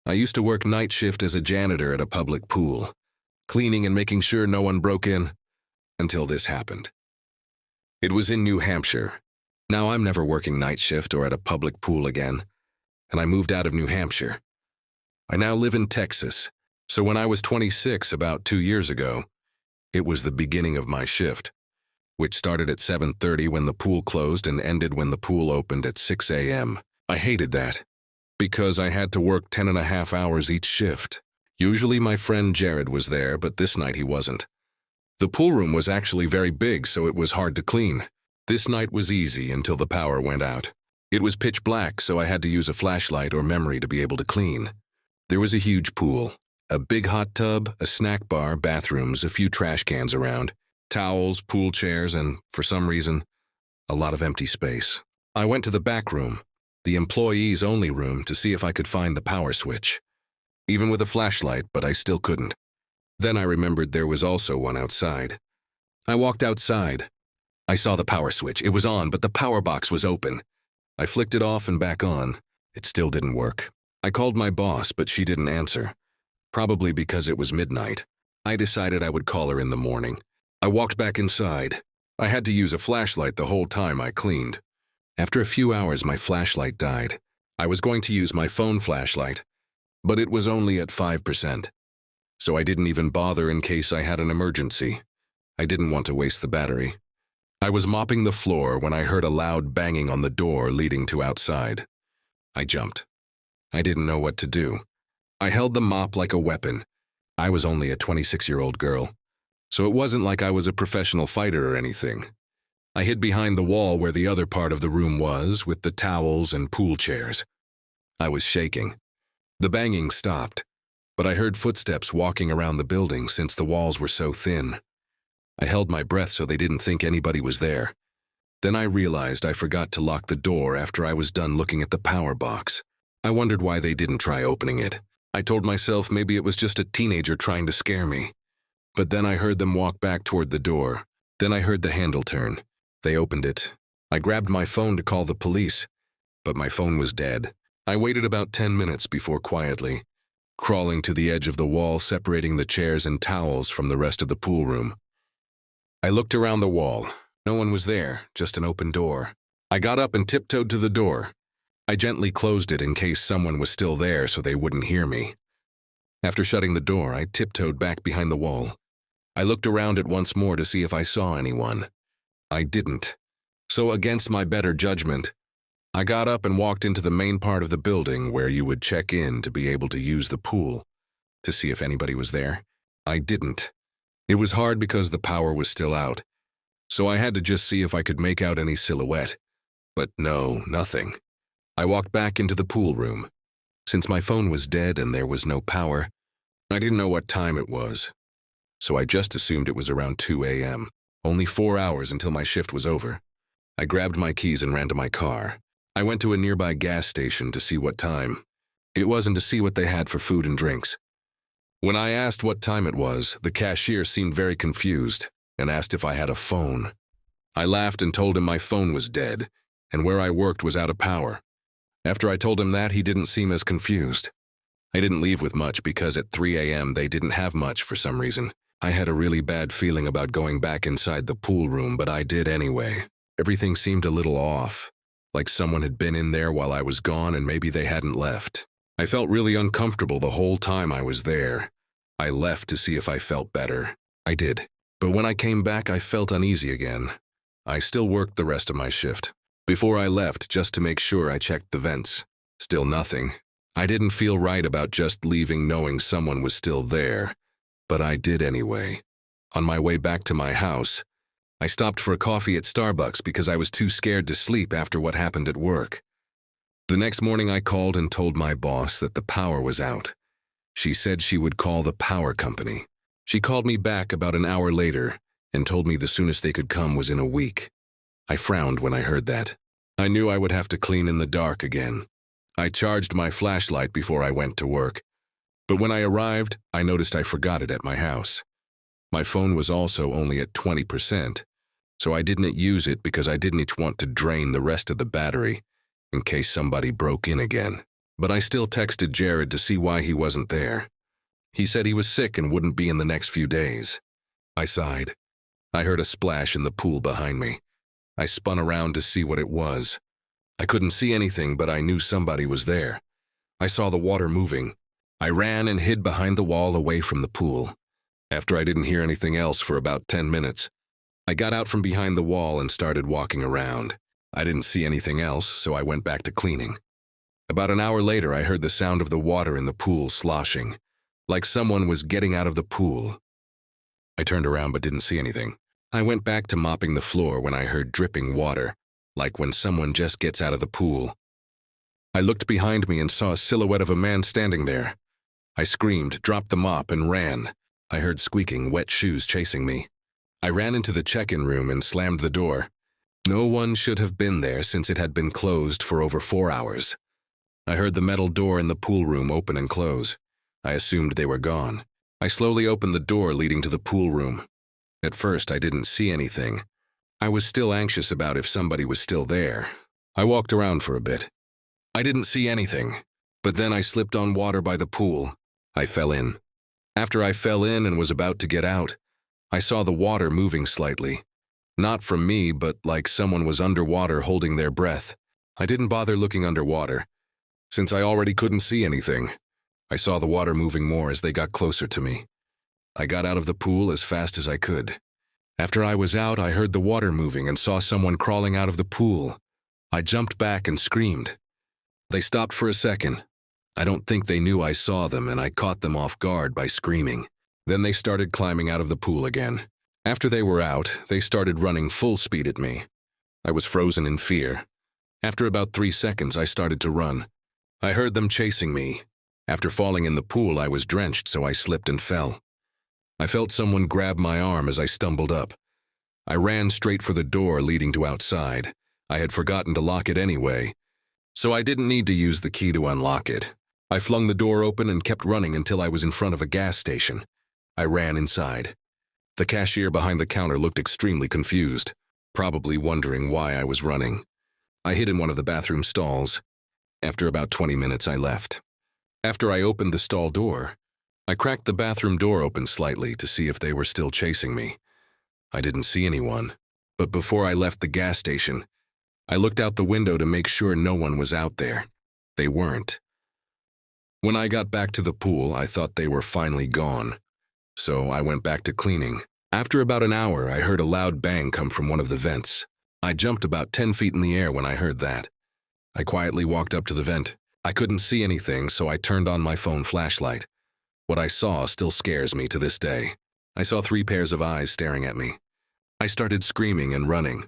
I used to work night shift as a janitor at a public pool, cleaning and making sure no one broke in, until this happened. It was in New Hampshire. Now I'm never working night shift or at a public pool again, and I moved out of New Hampshire. I now live in Texas, so when I was 26 about 2 years ago, it was the beginning of my shift, which started at 7:30 when the pool closed and ended when the pool opened at 6 a.m. I hated that, because I had to work 10.5 hours each shift. Usually my friend Jared was there, but this night he wasn't. The pool room was actually very big, so it was hard to clean. This night was easy until the power went out. It was pitch black, so I had to use a flashlight or memory to be able to clean. There was a huge pool, a big hot tub, a snack bar, bathrooms, a few trash cans around, towels, pool chairs, and, for some reason, a lot of empty space. I went to the back room, the employees-only room, to see if I could find the power switch. Even with a flashlight, but I still couldn't. Then I remembered there was also one outside. I walked outside. I saw the power switch. It was on, but the power box was open. I flicked it off and back on. It still didn't work. I called my boss, but she didn't answer. Probably because it was midnight. I decided I would call her in the morning. I walked back inside. I had to use a flashlight the whole time I cleaned. After a few hours, my flashlight died. I was going to use my phone flashlight, but it was only at 5%. So I didn't even bother in case I had an emergency. I didn't want to waste the battery. I was mopping the floor when I heard a loud banging on the door leading to outside. I jumped. I didn't know what to do. I held the mop like a weapon. I was only a 26-year-old girl, so it wasn't like I was a professional fighter or anything. I hid behind the wall where the other part of the room was, with the towels and pool chairs. I was shaking. The banging stopped, but I heard footsteps walking around the building since the walls were so thin. I held my breath so they didn't think anybody was there. Then I realized I forgot to lock the door after I was done looking at the power box. I wondered why they didn't try opening it. I told myself maybe it was just a teenager trying to scare me. But then I heard them walk back toward the door. Then I heard the handle turn. They opened it. I grabbed my phone to call the police, but my phone was dead. I waited about 10 minutes before quietly crawling to the edge of the wall separating the chairs and towels from the rest of the pool room. I looked around the wall. No one was there, just an open door. I got up and tiptoed to the door. I gently closed it in case someone was still there so they wouldn't hear me. After shutting the door, I tiptoed back behind the wall. I looked around it once more to see if I saw anyone. I didn't. So against my better judgment, I got up and walked into the main part of the building where you would check in to be able to use the pool, to see if anybody was there. I didn't. It was hard because the power was still out, so I had to just see if I could make out any silhouette. But no, nothing. I walked back into the pool room. Since my phone was dead and there was no power, I didn't know what time it was, so I just assumed it was around 2 a.m., only 4 hours until my shift was over. I grabbed my keys and ran to my car. I went to a nearby gas station to see what time. It wasn't to see what they had for food and drinks. When I asked what time it was, the cashier seemed very confused and asked if I had a phone. I laughed and told him my phone was dead and where I worked was out of power. After I told him that, he didn't seem as confused. I didn't leave with much because at 3 a.m. they didn't have much for some reason. I had a really bad feeling about going back inside the pool room, but I did anyway. Everything seemed a little off, like someone had been in there while I was gone and maybe they hadn't left. I felt really uncomfortable the whole time I was there. I left to see if I felt better. I did. But when I came back, I felt uneasy again. I still worked the rest of my shift. Before I left, just to make sure, I checked the vents. Still nothing. I didn't feel right about just leaving knowing someone was still there, but I did anyway. On my way back to my house, I stopped for a coffee at Starbucks because I was too scared to sleep after what happened at work. The next morning I called and told my boss that the power was out. She said she would call the power company. She called me back about an hour later and told me the soonest they could come was in a week. I frowned when I heard that. I knew I would have to clean in the dark again. I charged my flashlight before I went to work. But when I arrived, I noticed I forgot it at my house. My phone was also only at 20%, so I didn't use it because I didn't want to drain the rest of the battery in case somebody broke in again. but I still texted Jared to see why he wasn't there. He said he was sick and wouldn't be in the next few days. I sighed. I heard a splash in the pool behind me. I spun around to see what it was. I couldn't see anything, but I knew somebody was there. I saw the water moving. I ran and hid behind the wall away from the pool. After I didn't hear anything else for about 10 minutes, I got out from behind the wall and started walking around. I didn't see anything else, so I went back to cleaning. About an hour later, I heard the sound of the water in the pool sloshing, like someone was getting out of the pool. I turned around but didn't see anything. I went back to mopping the floor when I heard dripping water, like when someone just gets out of the pool. I looked behind me and saw a silhouette of a man standing there. I screamed, dropped the mop, and ran. I heard squeaking, wet shoes chasing me. I ran into the check-in room and slammed the door. No one should have been there since it had been closed for over 4 hours. I heard the metal door in the pool room open and close. I assumed they were gone. I slowly opened the door leading to the pool room. At first, I didn't see anything. I was still anxious about if somebody was still there. I walked around for a bit. I didn't see anything, but then I slipped on water by the pool. I fell in. After I fell in and was about to get out, I saw the water moving slightly. Not from me, but like someone was underwater holding their breath. I didn't bother looking underwater, since I already couldn't see anything. I saw the water moving more as they got closer to me. I got out of the pool as fast as I could. After I was out, I heard the water moving and saw someone crawling out of the pool. I jumped back and screamed. They stopped for a second. I don't think they knew I saw them, and I caught them off guard by screaming. Then they started climbing out of the pool again. After they were out, they started running full speed at me. I was frozen in fear. After about 3 seconds, I started to run. I heard them chasing me. After falling in the pool, I was drenched, so I slipped and fell. I felt someone grab my arm as I stumbled up. I ran straight for the door leading to outside. I had forgotten to lock it anyway, so I didn't need to use the key to unlock it. I flung the door open and kept running until I was in front of a gas station. I ran inside. The cashier behind the counter looked extremely confused, probably wondering why I was running. I hid in one of the bathroom stalls. After about 20 minutes, I left. After I opened the stall door, I cracked the bathroom door open slightly to see if they were still chasing me. I didn't see anyone, but before I left the gas station, I looked out the window to make sure no one was out there. They weren't. When I got back to the pool, I thought they were finally gone, so I went back to cleaning. After about an hour, I heard a loud bang come from one of the vents. I jumped about 10 feet in the air when I heard that. I quietly walked up to the vent. I couldn't see anything, so I turned on my phone flashlight. What I saw still scares me to this day. I saw 3 pairs of eyes staring at me. I started screaming and running.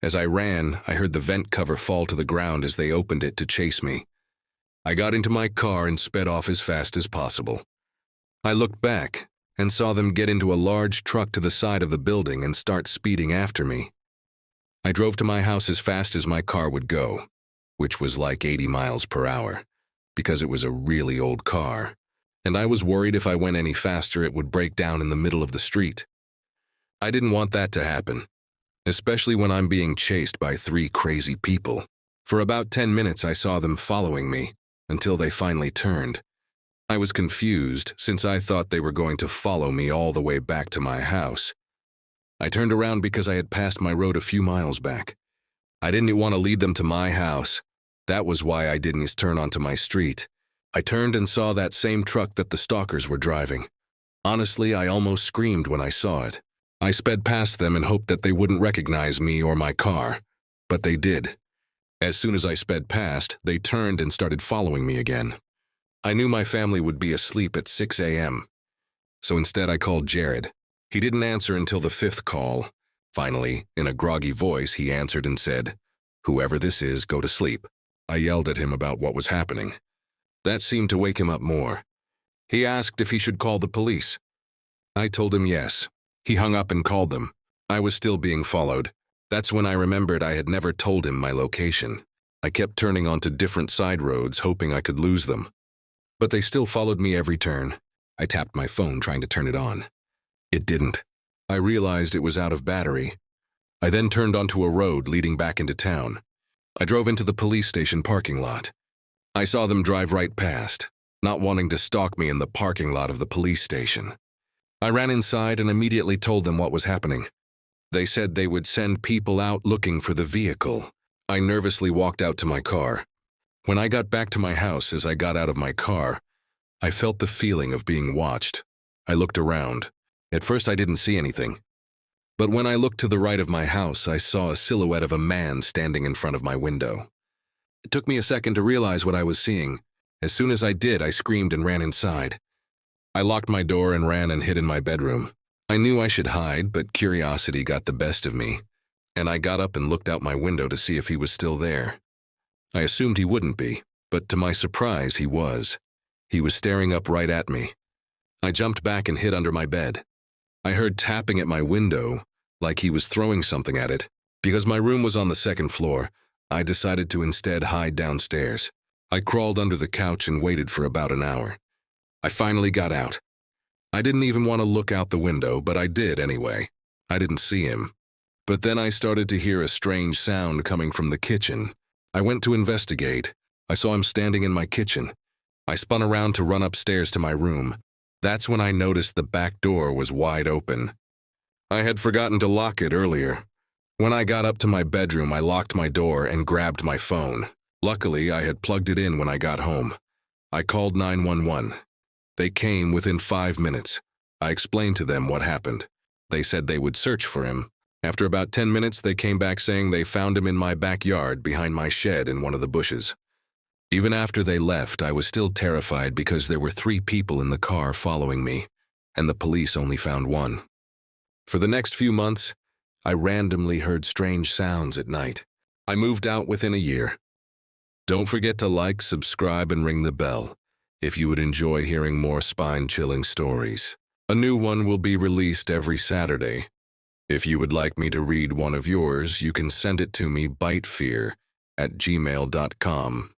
As I ran, I heard the vent cover fall to the ground as they opened it to chase me. I got into my car and sped off as fast as possible. I looked back and saw them get into a large truck to the side of the building and start speeding after me. I drove to my house as fast as my car would go, which was like 80 miles per hour, because it was a really old car, and I was worried if I went any faster it would break down in the middle of the street. I didn't want that to happen, especially when I'm being chased by 3 crazy people. For about 10 minutes I saw them following me, until they finally turned. I was confused since I thought they were going to follow me all the way back to my house. I turned around because I had passed my road a few miles back. I didn't want to lead them to my house. That was why I didn't turn onto my street. I turned and saw that same truck that the stalkers were driving. Honestly, I almost screamed when I saw it. I sped past them and hoped that they wouldn't recognize me or my car, but they did. As soon as I sped past, they turned and started following me again. I knew my family would be asleep at 6 a.m., so instead I called Jared. He didn't answer until the 5th call. Finally, in a groggy voice, he answered and said, "Whoever this is, go to sleep." I yelled at him about what was happening. That seemed to wake him up more. He asked if he should call the police. I told him yes. He hung up and called them. I was still being followed. That's when I remembered I had never told him my location. I kept turning onto different side roads, hoping I could lose them. But they still followed me every turn. I tapped my phone trying to turn it on. It didn't. I realized it was out of battery. I then turned onto a road leading back into town. I drove into the police station parking lot. I saw them drive right past, not wanting to stalk me in the parking lot of the police station. I ran inside and immediately told them what was happening. They said they would send people out looking for the vehicle. I nervously walked out to my car. When I got back to my house, as I got out of my car, I felt the feeling of being watched. I looked around. At first I didn't see anything. But when I looked to the right of my house, I saw a silhouette of a man standing in front of my window. It took me a second to realize what I was seeing. As soon as I did, I screamed and ran inside. I locked my door and ran and hid in my bedroom. I knew I should hide, but curiosity got the best of me, and I got up and looked out my window to see if he was still there. I assumed he wouldn't be, but to my surprise, he was. He was staring up right at me. I jumped back and hid under my bed. I heard tapping at my window, like he was throwing something at it. Because my room was on the second floor, I decided to instead hide downstairs. I crawled under the couch and waited for about an hour. I finally got out. I didn't even want to look out the window, but I did anyway. I didn't see him. But then I started to hear a strange sound coming from the kitchen. I went to investigate. I saw him standing in my kitchen. I spun around to run upstairs to my room. That's when I noticed the back door was wide open. I had forgotten to lock it earlier. When I got up to my bedroom, I locked my door and grabbed my phone. Luckily, I had plugged it in when I got home. I called 911. They came within 5 minutes. I explained to them what happened. They said they would search for him. After about 10 minutes, they came back saying they found him in my backyard behind my shed in one of the bushes. Even after they left, I was still terrified because there were 3 people in the car following me, and the police only found 1. For the next few months, I randomly heard strange sounds at night. I moved out within a year. Don't forget to like, subscribe, and ring the bell if you would enjoy hearing more spine-chilling stories. A new one will be released every Saturday. If you would like me to read one of yours, you can send it to me bitefear@gmail.com.